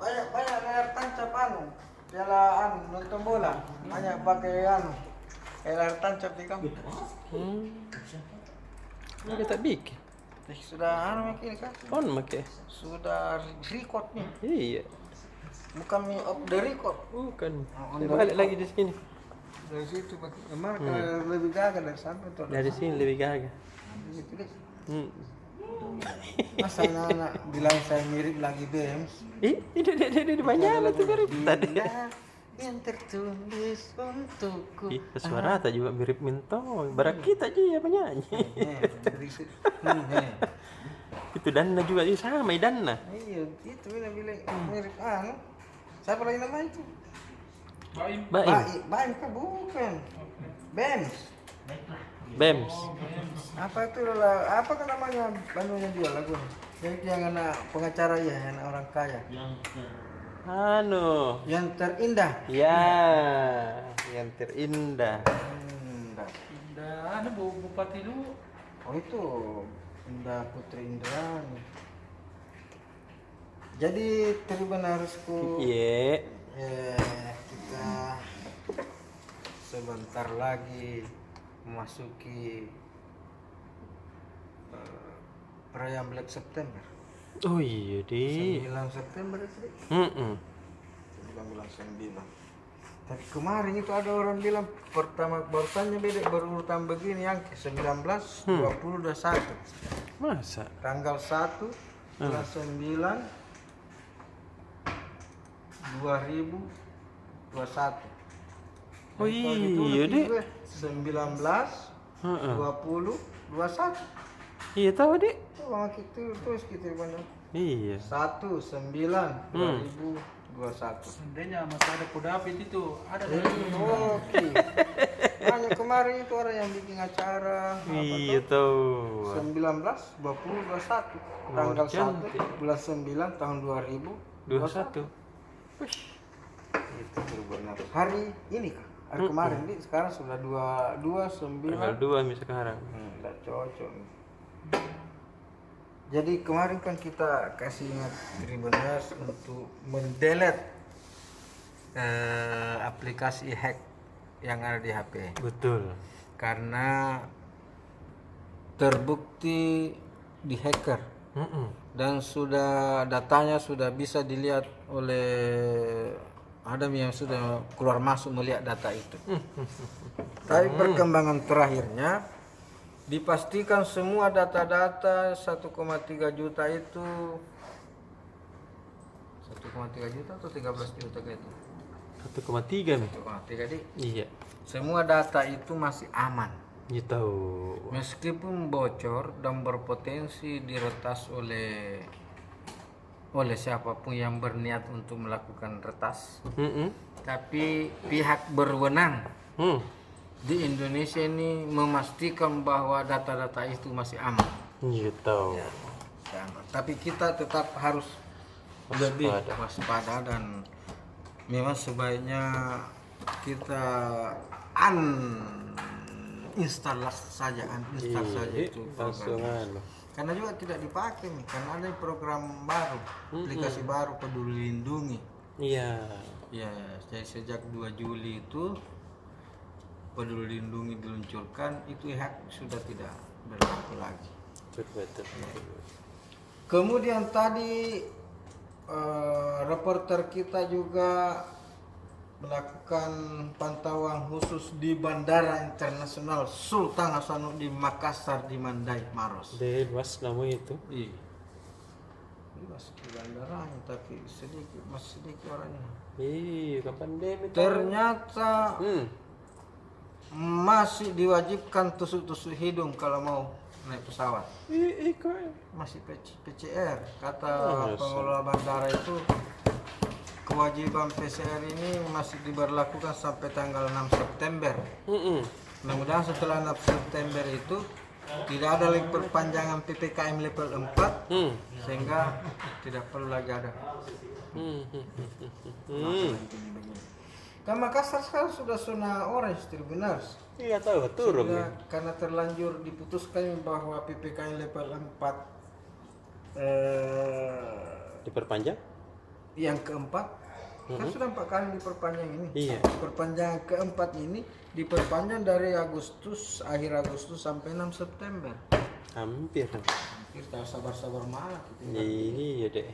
banyak layar tancap piala nonton bola banyak pakai layar tancap di kampung. Ini tak bikin. Sudah makin kan? On make. Sudah record nih. Iya. Bukan me of the record. Bukan. On Saya the balik record. lagi di sini. Dari situ emang kalau lebih gagah dari sana tuh. Dari sini lebih gagah. Gitu deh. Hmm. Masa anak bilang saya mirip lagi Bems. Ini banyak tuh mirip tadi. Yang tertulis untukku. Ih, suara tak juga mirip Minto. Barak kita aja ya penyanyi. Itu Danna juga itu sama Danna. Iya, itu bilang mirip siapa lagi namanya itu? Baim. Baim kan bukan. Bems. Bems. Apa itu lah? Apa kan namanya banunya dia lagu? Yang anak pengacara ya, anak orang kaya. Yang terindah. Ya, yang terindah. Indah. Ada bupati dulu. Oh itu Indah Putri Indrani. Jadi Tribunarsku. Iya. Kita sebentar lagi memasuki perayaan Black September. Oh iya di. 9 September itu. 19. Tapi kemarin itu ada orang bilang pertama barusannya beda berurutan begini yang ke 19, 20, 21. Masa? Tanggal 1 bulan 9 2021. Oh iya deh. 19, 20, 21. Iya tahu deh. Oh, gitu terus kita benar. Iya. 19 2021. Seandainya masih ada Kodapit itu ada Oke. Hanya kemarin itu orang yang bikin acara Iya tahu. 19 20 21 tanggal 1 bulan 9 tahun 2021. Wih. Itu benar. Hari ini kah? Hari kemarin nih sekarang sudah 29. Tanggal 2 nih sekarang. Enggak cocok. Jadi kemarin kan kita kasih ingat Tribuners untuk mendelete aplikasi hack yang ada di HP. Betul. Karena terbukti di hacker dan sudah datanya sudah bisa dilihat oleh Adam yang sudah keluar masuk melihat data itu. Tapi perkembangan terakhirnya dipastikan semua data-data 1,3 juta itu 1,3 juta atau 13 juta gitu. 1,3 nih. 1,3 di. Iya. Semua data itu masih aman. Iya tahu. Meskipun bocor dan berpotensi diretas oleh siapapun yang berniat untuk melakukan retas. Tapi pihak berwenang di Indonesia ini memastikan bahwa data-data itu masih aman. Iya tahu. Ya, aman. Tapi kita tetap harus lebih waspada dan memang sebaiknya kita uninstall saja itu program. Karena juga tidak dipakai nih, karena ada program baru, aplikasi baru Peduli Lindungi. Iya. Ya, jadi sejak 2 Juli itu Peduli Lindungi diluncurkan, itu hak sudah tidak berlaku lagi. Betul. Kemudian tadi reporter kita juga melakukan pantauan khusus di Bandara Internasional Sultan Hasanuddin Makassar di Mandai, Maros. Dewas namanya itu. Iya. Ini masuk di bandaranya tapi masih sedikit orangnya. Iya, kapan deh? Ternyata masih diwajibkan tusuk-tusuk hidung kalau mau naik pesawat. Masih PCR. Kata pengelola bandara itu kewajiban PCR ini masih diberlakukan sampai tanggal 6 September. Mudah-mudahan setelah 6 September itu tidak ada lagi perpanjangan PPKM level 4 sehingga tidak perlu lagi ada. Kan Makassar sekarang sudah zona orange Tribuners. Iya tahu turun. Karena terlanjur diputuskan bahwa PPKM level 4 diperpanjang? yang keempat kan sudah 4 kali diperpanjang ini. Iya. Perpanjangan keempat ini diperpanjang dari akhir Agustus sampai 6 September. Hampir. Kita sabar-sabar malah kita. Iya deh.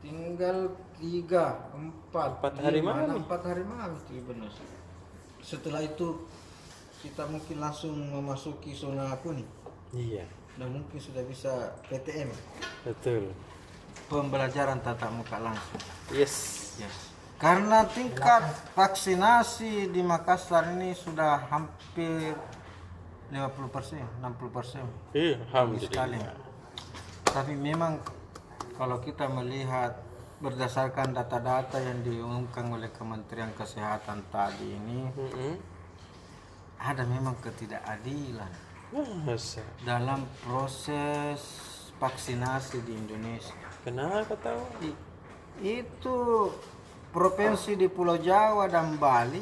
Tinggal 3, 4, 4 hari 5, malam. 4 hari malam itu benar. Setelah itu kita mungkin langsung memasuki zona kuning Iya. dan mungkin sudah bisa PTM, Betul. pembelajaran tatap muka langsung. Yes. Karena tingkat vaksinasi di Makassar ini sudah hampir 50%, 60%. Iya, Sekali. alhamdulillah. Tapi memang kalau kita melihat berdasarkan data-data yang diumumkan oleh Kementerian Kesehatan tadi ini, ada memang ketidakadilan Masa? dalam proses vaksinasi di Indonesia. Kenapa tahu? Itu provinsi di Pulau Jawa dan Bali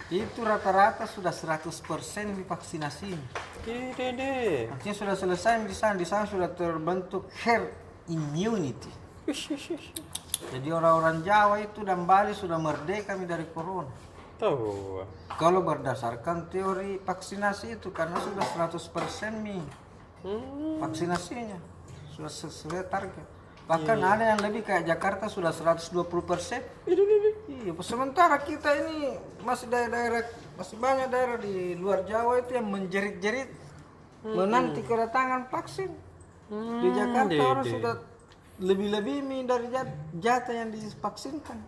itu rata-rata sudah 100% divaksinasi. Tidak deh. Artinya sudah selesai di sana sudah terbentuk herd immunity. Jadi orang-orang Jawa itu dan Bali sudah merdeka dari corona. Tahu. Kalau berdasarkan teori vaksinasi itu karena sudah 100% vaksinasinya sudah sesuai target. Bahkan ada yang lebih kayak Jakarta sudah 120%. Iya, sementara kita ini masih daerah masih banyak daerah di luar Jawa itu yang menjerit-jerit menanti kedatangan vaksin. Di Jakarta orang sudah lebih-lebih dari jatah yang divaksinkan.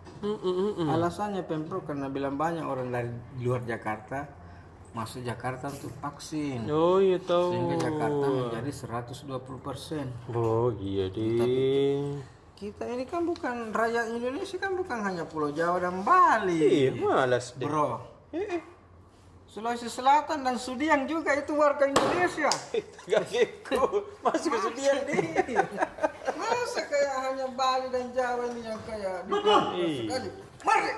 Alasannya Pemprov karena bilang banyak orang dari luar Jakarta masuk Jakarta untuk vaksin. Oh iya tahu. Sehingga Jakarta menjadi 120%. Oh iya deh. Kita ini kan bukan rakyat Indonesia, kan bukan hanya Pulau Jawa dan Bali. Iya, malas deh. Bro. Sulawesi Selatan dan Sudiang juga itu warga Indonesia. Gak gitu. Masuk ke Sudiang nih. Masa kayak hanya Bali dan Jawa ini yang kayak sekali. Mari.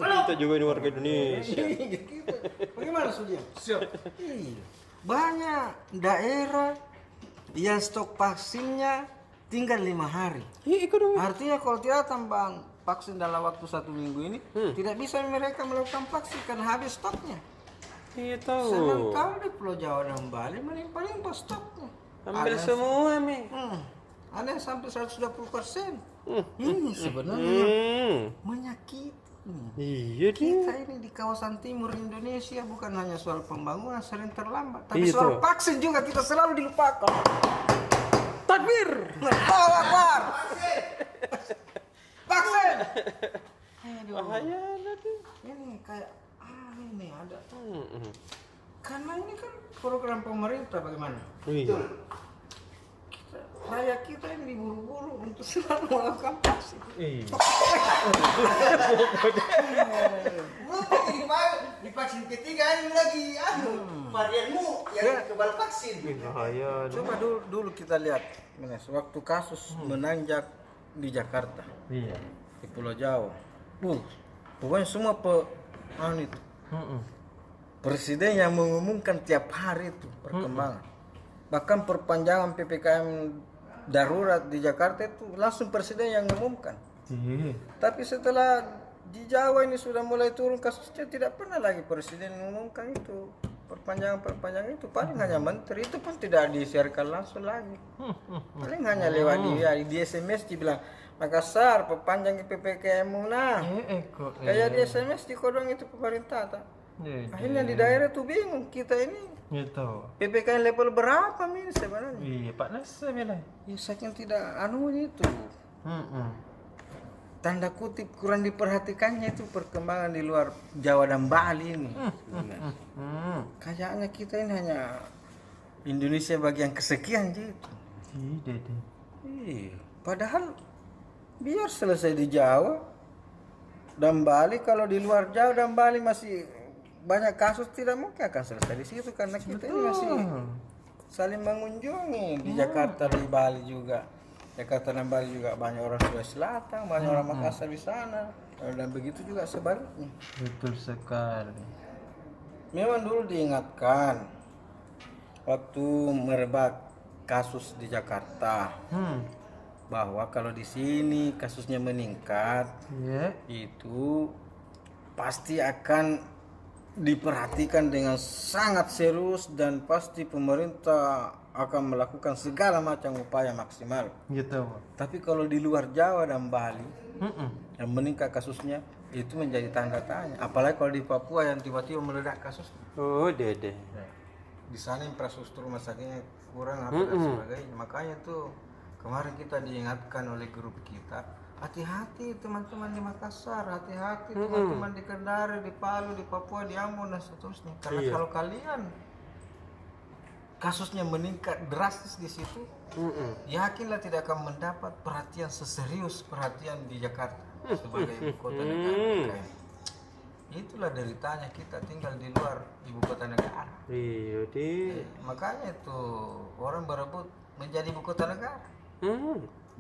Kita juga ini warga Indonesia. Gitu. Bagaimana Sudiang? Siap. Banyak daerah yang stok vaksinnya tinggal 5 hari. Iya, ikut dong. Artinya kalau tidak tambang vaksin dalam waktu 1 minggu ini, tidak bisa mereka melakukan vaksin karena habis stoknya. Iya tahu. Sementara di Pulau Jawa dan Bali melimpah-limpah stoknya. Ambil semua mi. Ada yang sampai 120%. Ini sebenarnya menyakiti. Iya deh. Kita ini di kawasan timur Indonesia bukan hanya soal pembangunan sering terlambat, tapi Iya, soal tuh. vaksin juga kita selalu dilupakan. Takbir. Allahu Akbar. Vaksin. Aduh. Bahaya deh. Ini kayak ini ada. Karena ini kan program pemerintah bagaimana? Iya. Rakyat kita ini diburu-buru untuk selalu melakukan vaksin. Iya. Di vaksin ketiga ini lagi varianmu yang kebal vaksin. Bahaya. Coba dulu kita lihat, waktu kasus menanjak di Jakarta, Iya. di Pulau Jawa. Pokoknya semua itu. Presiden yang mengumumkan tiap hari itu perkembangan. Bahkan perpanjangan PPKM darurat di Jakarta itu langsung presiden yang mengumumkan. Tapi setelah di Jawa ini sudah mulai turun kasusnya, tidak pernah lagi presiden mengumumkan itu. Perpanjangan itu paling hanya menteri, itu pun tidak disiarkan langsung lagi. Paling hanya lewat di SMS dibilang Makassar perpanjang PPKM nah. Kayak di SMS di kodong itu pemerintah tak. Akhirnya di daerah tuh bingung, kita ini Gitu. PPKM level berapa nih sebenarnya? Iya, Pak Nasa bilang. Ya saking tidak itu. Tanda kutip kurang diperhatikannya itu perkembangan di luar Jawa dan Bali ini. Kayaknya kita ini hanya Indonesia bagian kesekian gitu. Iya. Padahal biar selesai di Jawa dan Bali, kalau di luar Jawa dan Bali masih banyak kasus, tidak mungkin akan selesai di situ karena kita ini masih saling mengunjungi di Jakarta, di Bali juga. Jakarta dan Bali juga banyak orang Sulawesi Selatan, banyak orang Makassar di sana, dan begitu juga sebaliknya. Betul sekali. Memang dulu diingatkan waktu merebak kasus di Jakarta, bahwa kalau di sini kasusnya meningkat, Iya. itu pasti akan diperhatikan dengan sangat serius dan pasti pemerintah akan melakukan segala macam upaya maksimal. Gitu. Tapi kalau di luar Jawa dan Bali yang meningkat kasusnya itu menjadi tanda tanya. Apalagi kalau di Papua yang tiba-tiba meledak kasus. Oh, dede. Di sana infrastruktur rumah sakitnya kurang apa dan sebagainya. Makanya tuh kemarin kita diingatkan oleh grup kita, hati-hati teman-teman di Makassar, hati-hati teman-teman di Kendari, di Palu, di Papua, di Ambon dan seterusnya. Karena kalau kalian kasusnya meningkat drastis di situ, yakinlah tidak akan mendapat perhatian seserius perhatian di Jakarta sebagai ibu kota negara. Itulah deritanya kita tinggal di luar ibu kota negara. Iya, di. Makanya itu orang berebut menjadi ibu kota negara.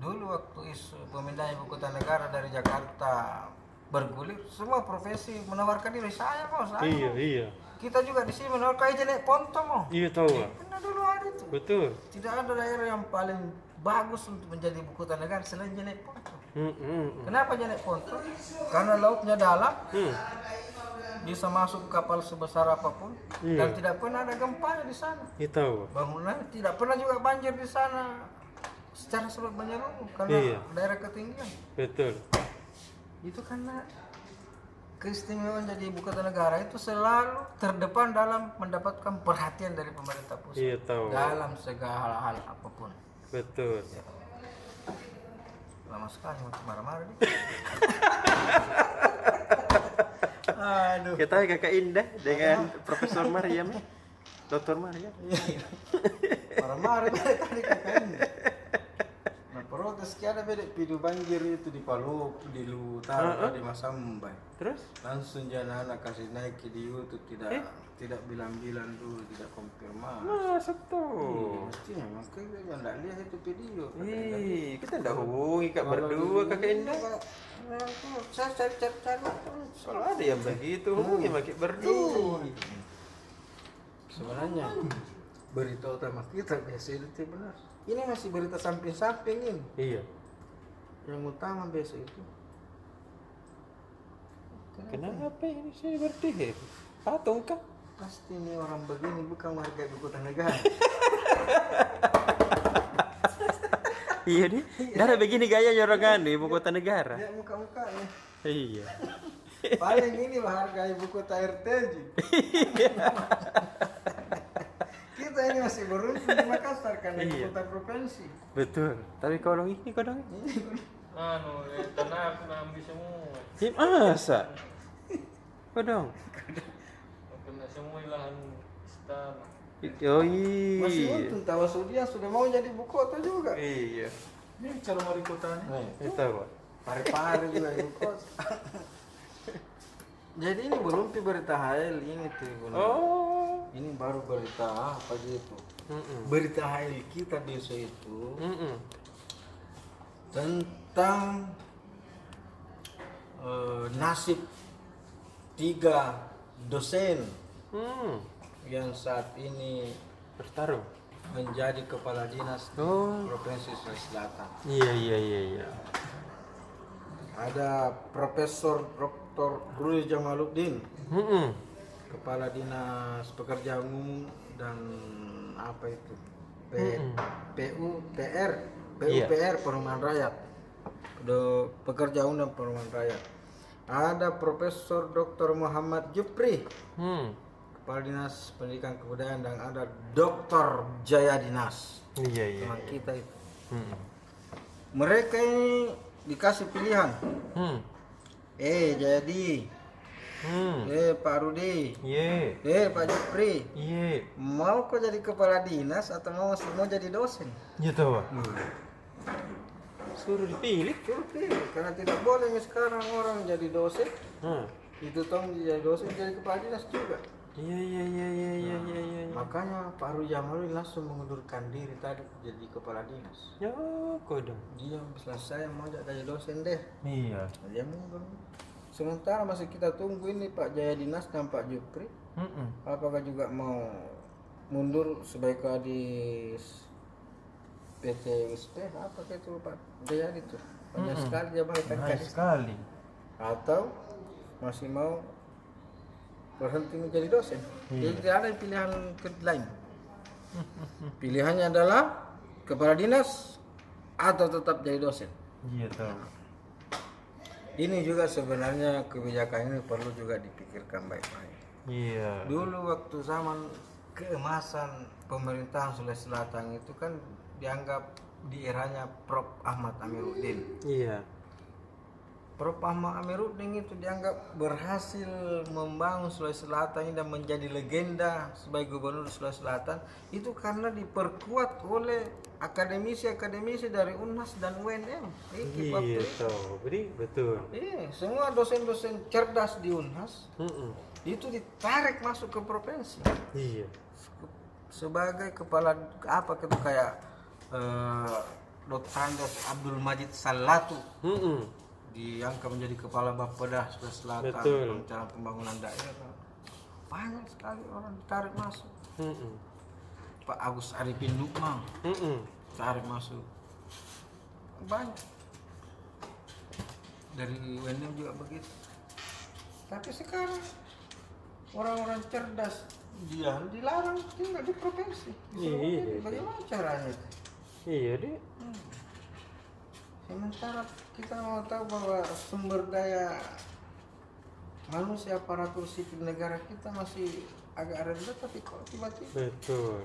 Dulu waktu isu pemindahan ibu kota negara dari Jakarta bergulir, semua profesi menawarkan diri. Saya mau, saya mau. Iya. Kita juga di sini menawarkan aja naik pontong mau. Iya tahu. Pernah dulu ada itu. Betul. Tidak ada daerah yang paling bagus untuk menjadi ibu kota negara selain Jenek Pontong. Kenapa Jenek Pontong? Karena lautnya dalam, bisa masuk kapal sebesar apapun, dan tidak pernah ada gempa di sana. Iya tahu. Bangunan tidak pernah juga banjir di sana secara sebab menyeluruh karena daerah ketinggian. Betul. Itu karena keistimewaan jadi ibu kota negara itu selalu terdepan dalam mendapatkan perhatian dari pemerintah pusat. Iya tahu. Dalam segala hal apapun. Betul. Lama sekali untuk marah-marah nih. Aduh. Kita kakak Indah dengan Profesor Maryam, Dokter Maryam. Marah-marah tadi kakaknya. Nah protes ada beda video banjir itu di Palu, di Lutara, di Masambai. Terus? Langsung jangan anak kasih naik di YouTube, tidak bilang-bilang dulu, tidak konfirmasi. Masuk tuh. Mestinya makanya jangan enggak lihat itu video. Kita enggak hubungi kak berdua kakak Indah. Saya cari. Kalau ada yang begitu hubungi makin berdua. Sebenarnya berita utama kita biasa itu benar. Ini masih berita samping-samping ini. Iya. Yang utama biasa itu. Kenapa ini saya berdiri? Patung kah? Pasti ini orang begini bukan warga ibu kota negara. Iya nih. Darah begini gaya nyorongan ibu kota negara. Lihat muka-mukanya. Iya. Paling ini harga ibu kota RTJ. Kita ini masih beruntung di Makassar karena ibu kota provinsi. Betul. Tapi kalau ini kodong. Tanah aku ambil semua. Ini masa? Kodong. Kena semua lahan istana. Oh iya. Masih untung tahu Sudia sudah mau jadi ibu kota juga. Iya. Ini calon wali kotanya. Itu apa? Pare-pare juga ibu kota. Jadi ini belum berita HL ini tuh. Belum. Oh. Ini baru berita apa gitu. Berita HL kita besok itu tentang nasib 3 dosen yang saat ini Bertarung. menjadi kepala dinas di Provinsi Sulawesi Selatan. Iya. Ada Profesor Dr. Ruli Jamaluddin, kepala dinas pekerjaan umum dan apa itu PUPR Perumahan Rakyat, pekerja umum dan perumahan rakyat. Ada Profesor Dr. Muhammad Jupri, kepala dinas pendidikan kebudayaan, dan ada Dr. Jaya Dinas, Iya. teman kita itu. Mereka ini dikasih pilihan. Jadi Pak Rudi, Pak Jupri, mau kau jadi kepala dinas atau mau jadi dosen? Gitu Pak. Suruh dipilih. Suruh pilih, karena tidak boleh sekarang orang jadi dosen. Itu toh jadi dosen jadi kepala dinas juga. Iya. Makanya Pak Rudi Jamaluddin langsung mengundurkan diri tadi jadi kepala dinas. Ya, kodong. Dia selesai mau jadi dosen deh. Iya. Dia mundur. Sementara masih kita tunggu ini Pak Jaya Dinas dan Pak Jupri. Apakah juga mau mundur sebagai kadis PT USP apa kayak itu Pak Jaya itu banyak sekali jabatan Banyak kadis. sekali. Atau masih mau berhenti menjadi dosen. Jadi tidak ada pilihan lain. Pilihannya adalah kepala dinas atau tetap jadi dosen. Iya tahu. Ini juga sebenarnya kebijakan ini perlu juga dipikirkan baik-baik. Iya. Dulu waktu zaman keemasan pemerintahan Sulawesi Selatan itu kan dianggap di eranya Prof. Ahmad Amiruddin. Iya. Prof. Ahmad Amiruddin itu dianggap berhasil membangun Sulawesi Selatan ini dan menjadi legenda sebagai gubernur Sulawesi Selatan itu karena diperkuat oleh akademisi-akademisi dari UNHAS dan UNM. Iya tahu. Betul. Iya, semua dosen-dosen cerdas di UNHAS Mm-mm. itu ditarik masuk ke provinsi Iya. sebagai kepala apa gitu kayak Dr. Andos Abdul Majid Salatu Mm-mm. diangkat menjadi kepala Bapeda Sulawesi Selatan Betul. rencana pembangunan daerah. Banyak sekali orang ditarik masuk. Mm-mm. Pak Agus Arifin Lukman Mm-mm. tarik masuk. Banyak. Dari UNM juga begitu. Tapi sekarang orang-orang cerdas dia dilarang tinggal di provinsi. Iya. Bagaimana caranya itu? Iya deh. Sementara kita mau tahu bahwa sumber daya manusia aparatur sipil negara kita masih agak rendah, tapi kok tiba-tiba Betul.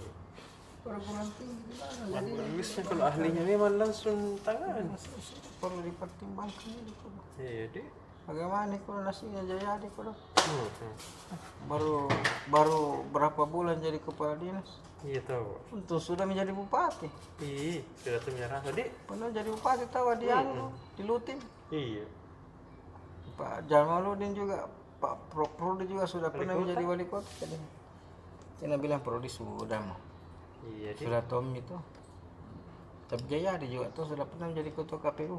perguruan tinggi di mana? Jadi Bagusnya kalau ahlinya memang langsung tangan. perlu dipertimbangkan ini kok. Iya deh. Bagaimana kalau nasinya Jayadi kok? Mm-mm. Baru berapa bulan jadi kepala dinas? Iya tahu. Untung sudah menjadi bupati. Iya, sudah tuh menyerah tadi. Pernah jadi bupati tahu di anu, di Lutin. Iya. Pak Jamaludin juga, Pak Prodi juga sudah Wali pernah kota. menjadi wali kota. Cina bilang Prodi sudah mau. Iya deh. Sudah Tom itu. Tapi Jayadi juga tuh sudah pernah menjadi ketua KPU.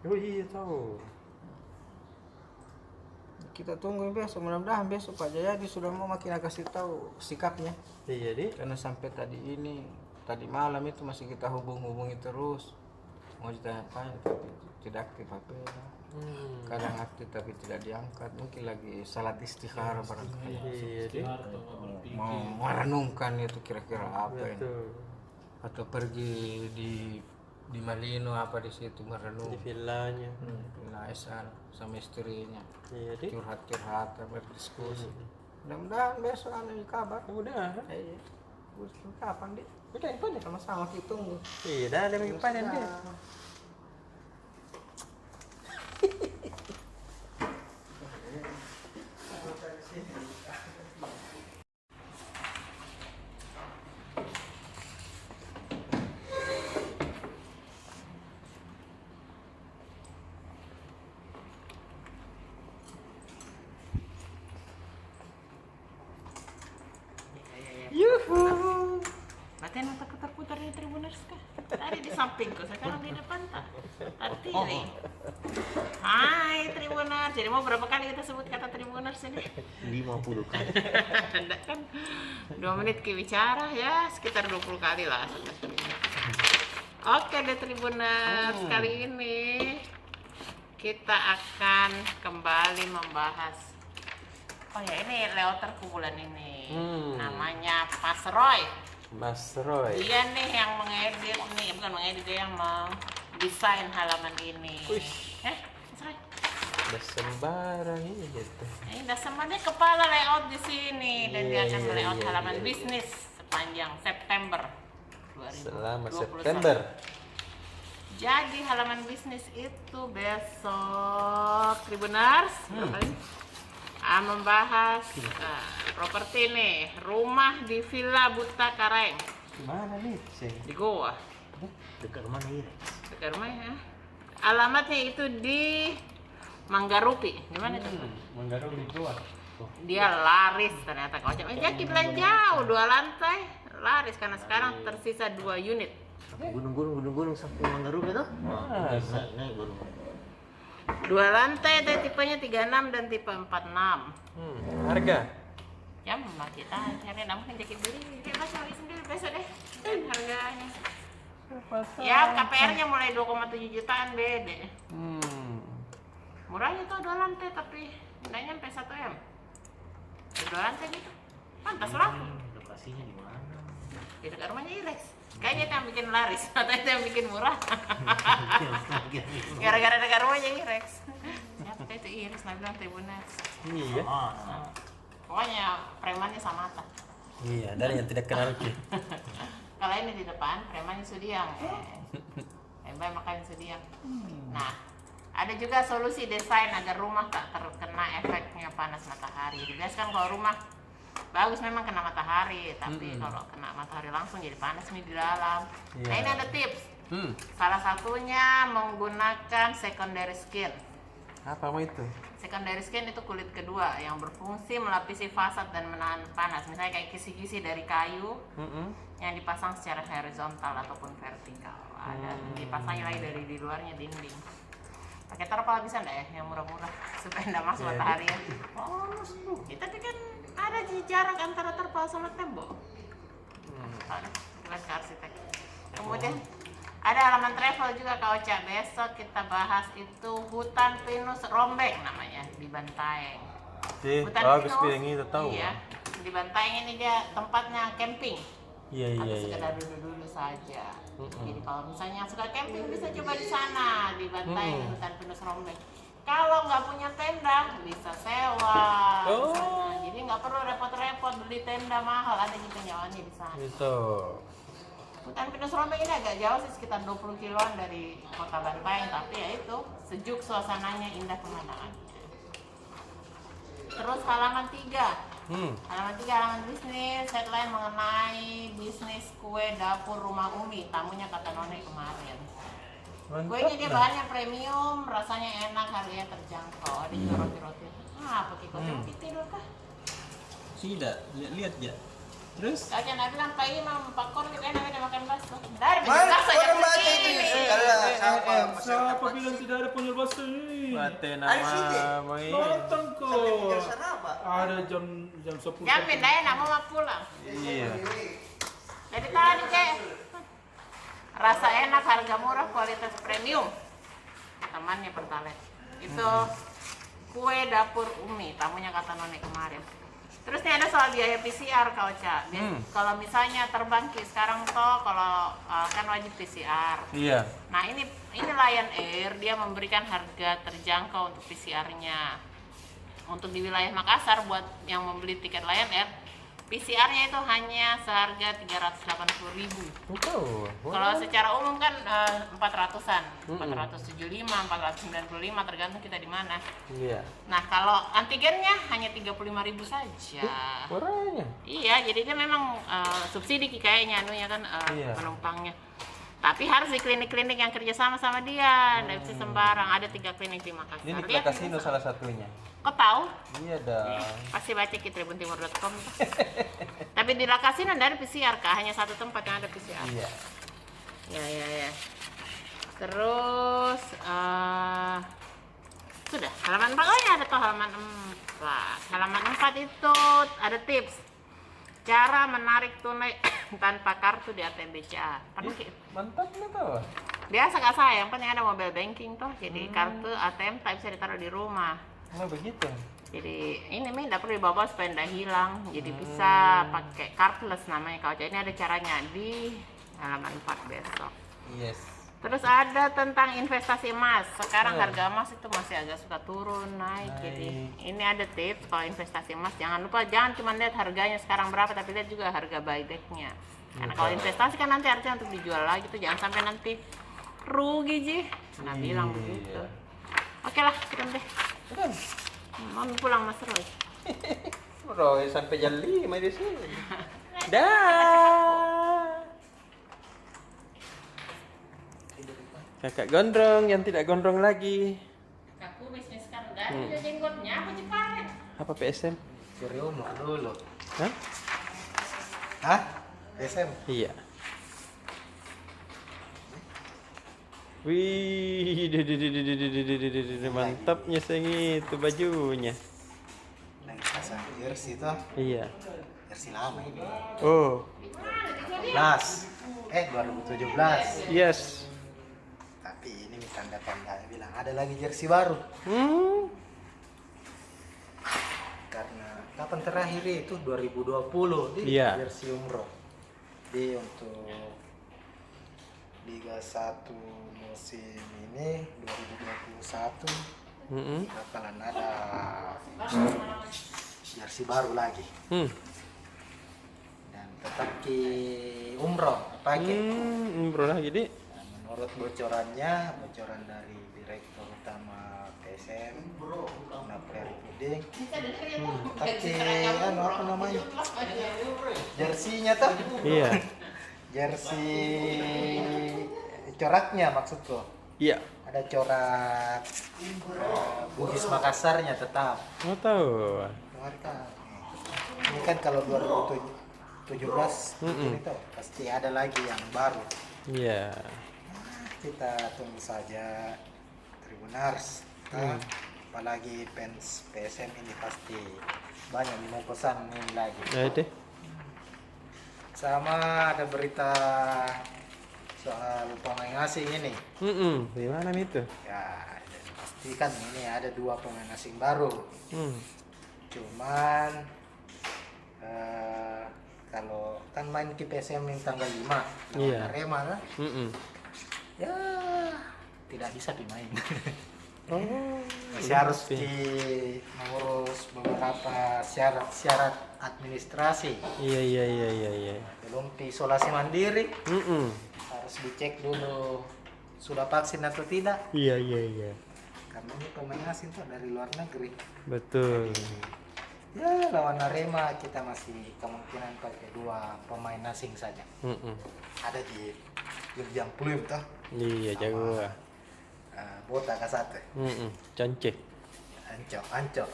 Oh iya tahu. Kita tunggu besok, mudah-mudahan besok Pak Jayadi sudah mau makin kasih tahu sikapnya. Iya deh. Karena sampai tadi malam itu masih kita hubungi terus. Mau ditanya-tanya tapi tidak aktif HP-nya. Kadang aktif tapi tidak diangkat. Mungkin lagi salat istikharah barangkali. Iya deh. Mau merenungkan itu kira-kira apa ini. Betul. Atau pergi di Malino apa di situ Di merenung. villanya. Pilaisan sama istrinya. Iya deh. Curhat-curhat berdiskusi. Mudah-mudahan besok ada kabar. Udah. Iya. Kapan deh? Udah, panen. Sama-sama kita tunggu. Iya, dah ada minggu panen deh. Yuhu. Berarti yang terputar di Tribuners kah? Tadi di sampingku, sekarang di depan tak? Tadi. Hai Tribuners. Jadi mau berapa kali kita sebut kata Tribuners ini? 50 kali. Enggak kan? 2 menit bicara ya, sekitar 20 kali lah. Oke deh Tribuners, kali ini kita akan kembali membahas. Oh ya, ini layoterku bulan ini. Namanya Mas Roy. Mas Roy. Dia nih yang mengedit nih, bukan mengedit, dia yang mendesain halaman ini. Mas Roy. Udah sembarang ini gitu. Ini udah sama dia kepala layout di sini dan dia akan Iya, layout iya, halaman iya. bisnis sepanjang September 2021. Selama September. Jadi halaman bisnis itu besok Tribuners membahas properti nih, rumah di Villa Buta Kareng Gimana nih, Sing? di Goa. Dekat mana ini? Dekat rumah ya. Alamatnya itu di Manggarupi. Di mana itu? Menggaruk di luar. Dia laris ternyata kocak. Jadi bilang jauh 2 lantai laris karena sekarang tersisa 2 unit. Gunung-gunung sampai Manggarup itu? Masa? Naik gunung. 2 lantai ada tipenya 36 dan tipe 46. Harga? Ya memang kita cari namun jadi beli. Kita cari sendiri besok deh. Dan harganya. Ya KPR-nya mulai 2,7 jutaan bede. Murahnya tuh 2 lantai tapi nggak nyampe 1 M. 2 lantai gitu. Pantas laku. Lokasinya di mana? Di dekat rumahnya Irex. Kayaknya itu yang bikin laris atau itu yang bikin murah. Gara-gara dekat rumahnya Irex. Siapa itu Irex? Nah bilang Tribuners. Iya. Pokoknya premannya Samata. Iya, dari yang tidak kenal Ki. Kalau ini di depan premannya Sudiang. Mbak makan Sudiang. Nah, ada juga solusi desain agar rumah tak terkena efeknya panas matahari. Biasanya kan kalau rumah bagus memang kena matahari, tapi kalau kena matahari langsung jadi panas nih di dalam. Nah ini ada tips. Salah satunya menggunakan secondary skin. Apa mau itu? Secondary skin itu kulit kedua yang berfungsi melapisi fasad dan menahan panas. Misalnya kayak kisi-kisi dari kayu yang dipasang secara horizontal ataupun vertikal. Ada dipasangnya lagi dari di luarnya dinding. Pakai terpal bisa enggak ya yang murah-murah supaya enggak masuk matahari ya. Tapi kan ada jarak antara terpal sama tembok. Ada jelas ke arsitek. Kemudian ada halaman travel juga Kak Ocha. Besok kita bahas itu hutan pinus rombeng namanya di Bantaeng. Bagus yang itu tahu. Iya. Di Bantaeng ini dia tempatnya camping. Iya. Atau sekedar dulu-dulu saja. Jadi kalau misalnya suka camping bisa coba di sana di Bantaeng hutan pinus rombeng. Kalau nggak punya tenda bisa sewa. Misalnya. Jadi nggak perlu repot-repot beli tenda mahal, ada juga nyawanya di sana. Itu. Hutan pinus rombeng ini agak jauh sih, sekitar 20 kiloan dari kota Bantaeng, tapi ya itu sejuk suasananya, indah pemandangannya. Terus halaman 3. Halaman 3 halaman bisnis, headline mengenai bisnis kue dapur rumah Umi, tamunya kata None kemarin. Kuenya dia bahannya premium, rasanya enak, harganya terjangkau. Ada juga roti-roti. Pakai roti tidur kah? Tidak, lihat ya. Terus? Kak Cana bilang, Pak Imam, Pak Kor, kita enak makan bakso. Dari bikin Mana bakso orang jam baca itu segini. siapa? Siapa bilang tidak ada ponyol basi? Mate Ada sini. nama ini. Nonton Sampai kok. pinggir sana apa? Ada jam 10. Jamin, dah enak, mau pulang. Iya. Jadi tadi, Cek. Rasa enak, harga murah, kualitas premium. Temannya Pertalite. Itu kue dapur Umi, tamunya kata None kemarin. Terus nih ada soal biaya PCR Kak Ocha. Kalau misalnya terbang sekarang toh kalau kan wajib PCR. Iya. Nah ini Lion Air dia memberikan harga terjangkau untuk PCR-nya. Untuk di wilayah Makassar buat yang membeli tiket Lion Air, PCR-nya itu hanya seharga 380.000. Kalau secara umum kan 400-an, 475, 495 tergantung kita di mana. Iya. Nah kalau antigennya hanya 35.000 saja. Murahnya. Iya, jadi dia memang subsidi kayaknya anunya kan penumpangnya. Tapi harus di klinik-klinik yang kerja sama dia, nggak bisa sembarang. Ada 3 klinik di Makassar. Ini di Kasino salah satunya. Kok tahu? Iya dah. Pasti baca di tribuntimur.com. Tapi di Lakasino nggak ada PCR kah? Hanya satu tempat yang ada PCR. Iya. Ya. Terus sudah halaman 4 ada tuh halaman 4. Halaman 4 itu ada tips cara menarik tunai tanpa kartu di ATM BCA. Mantap nih tuh. Biasa Kak saya, yang penting ada mobile banking tuh. Jadi kartu ATM tak bisa ditaruh di rumah. Oh begitu. Jadi ini tidak perlu dibawa supaya tidak hilang. Jadi bisa pakai cardless namanya Kak Ocha. Ini ada caranya di halaman 4 besok. Yes. Terus ada tentang investasi emas. Sekarang harga emas itu masih agak suka turun, naik. Jadi ini ada tips kalau investasi emas. Jangan lupa, jangan cuma lihat harganya sekarang berapa, tapi lihat juga harga buybacknya. Karena kalau investasi kan nanti artinya untuk dijual lagi tuh, jangan sampai nanti rugi Ji. Nah bilang begitu. Oke lah, kirim deh. Mau pulang Mas Roy. Roy sampai jam 5 di sini. Dah. Kakak gondrong yang tidak gondrong lagi. Aku bisnis kan enggak ada jenggotnya, apa Jepang? Apa PSM? Ke rumah dulu. Hah? Hah? SM? Iya. Wih, mantapnya sayang itu bajunya. Lagi pasang jersey tuh. Iya. Jersey lama ini. Oh. Las. 2017. Yes. Tapi ini tanda-tandanya bilang ada lagi jersey baru. Karena kapan terakhir itu 2020 di Iya. jersey umroh. Di untuk Liga 1 musim ini 2021 bakalan ada jersey baru lagi. Dan tetap ke umroh pakai. Bro lah jadi. Nah, menurut bocoran dari Direktur Utama PSM Napri Puding, pakai apa namanya, jersinya tuh, Iya. jersey coraknya maksudku, Iya. ada corak Bugis Makassarnya tetap. Mau tahu. Mantap. Ini kan kalau 2017 ini tuh pasti ada lagi yang baru. Iya. Kita tunggu saja Tribunars. Apalagi fans PSM ini pasti banyak yang mau pesan ini lagi. Nah, deh. Sama ada berita soal pemain asing ini. Gimana nih tuh? Ya, pasti kan ini ada 2 pemain asing baru. Cuman kalau kan main ke PSM yang tanggal 5 lawan Iya. Arema kan? Ya tidak bisa dimain. Masih harus mengurus beberapa syarat administrasi. Iya. Belum isolasi mandiri, harus dicek dulu sudah vaksin atau tidak. Iya. Karena ini pemain asing tuh dari luar negeri. Betul. Ya lawan Arema kita masih kemungkinan pakai 2 pemain asing saja. Ada di Jurjang Pluim tuh. Iya, jago. Bota Kasate. Cancek. Anco.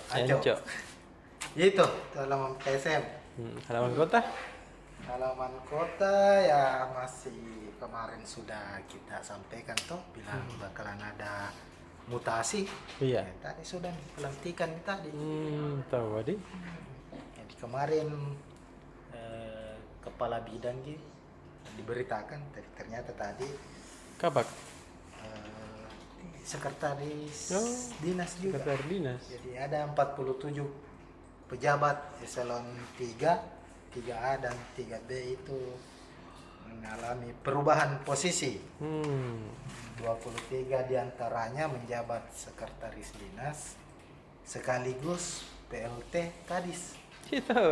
Itu halaman PSM. Halaman kota? Halaman kota ya masih kemarin sudah kita sampaikan tuh bilang bakalan ada mutasi. Iya. Ya, tadi sudah pelantikan tadi. Tahu tadi. Jadi kemarin kepala bidang gitu diberitakan ternyata tadi Kabak. sekretaris dinas juga. Sekretaris dinas. Jadi ada 47 pejabat eselon 3, 3A dan 3B itu mengalami perubahan posisi. 23 diantaranya menjabat sekretaris dinas sekaligus PLT Kadis. Gitu.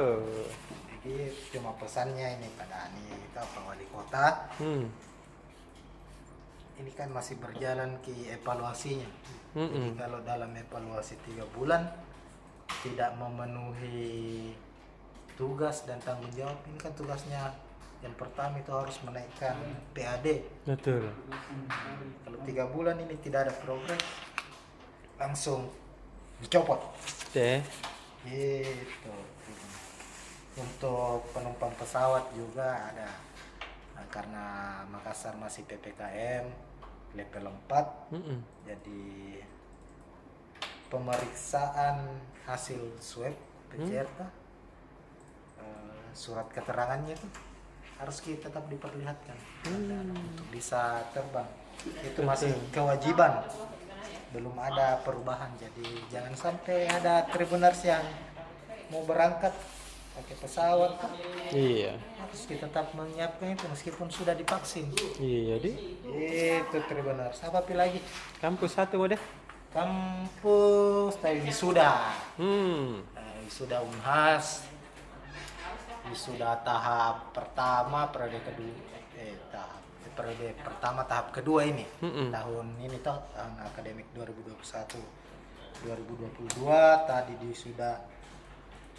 Jadi cuma pesannya ini pada Pak Wali Kota. Ini kan masih berjalan ke evaluasinya. Jadi kalau dalam evaluasi 3 bulan tidak memenuhi tugas dan tanggung jawab, ini kan tugasnya yang pertama itu harus menaikkan PAD. Betul. Kalau 3 bulan ini tidak ada progres, langsung dicopot. Deh. Gitu. Untuk penumpang pesawat juga ada. Nah, karena Makassar masih PPKM level 4, jadi pemeriksaan hasil swab PCR surat keterangannya itu harus kita tetap diperlihatkan untuk bisa terbang. Itu masih kewajiban, belum ada perubahan. Jadi jangan sampai ada Tribuners yang mau berangkat pakai pesawat, Iya. harus kita tetap menyiapkan itu meskipun sudah divaksin. Iya, di. Itu Tribuners. Apa lagi? Kampus 1 deh. Kampus tadi wisuda. Wisuda Unhas. Wisuda tahap pertama, periode tahap kedua ini. Tahun ini tahun akademik 2021-2022 tadi wisuda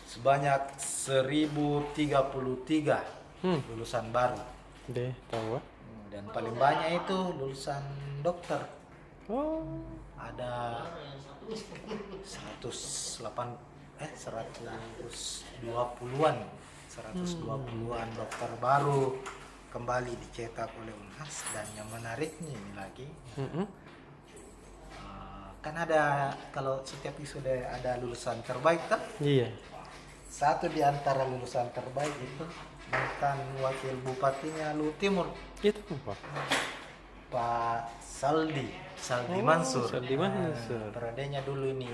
sebanyak 1033 lulusan baru. Deh, tahu. Dan paling banyak itu lulusan dokter. Oh. Ada 120-an dokter baru kembali dicetak oleh Unhas. Dan yang menariknya ini lagi, kan ada kalau setiap wisuda ada lulusan terbaik kan? Iya. Satu di antara lulusan terbaik itu mantan wakil bupatinya Luhut Timur, Itu apa? Pak Saldi Mansur. Saldi Mansur. Peradanya dulu ini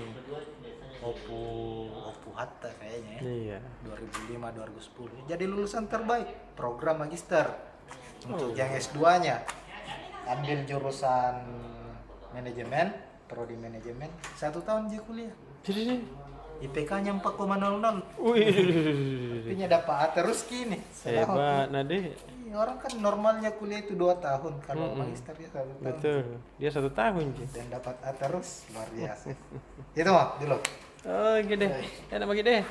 Opu Hatta kayaknya ya. Iya. 2005 2010. Jadi lulusan terbaik program magister. Untuk yang S2-nya ambil jurusan manajemen, prodi manajemen, 1 tahun dia kuliah. Jadi IPK-nya 4,00. wih. Artinya dapat terus kini. Hebat, Nade. Orang kan normalnya kuliah itu 2 tahun, kalau magister ya 1 tahun. Betul. Dia 1 tahun, Ji. Dan dapat A terus, luar biasa. Itu mah dulu. Oh, gede. Enak bagi deh.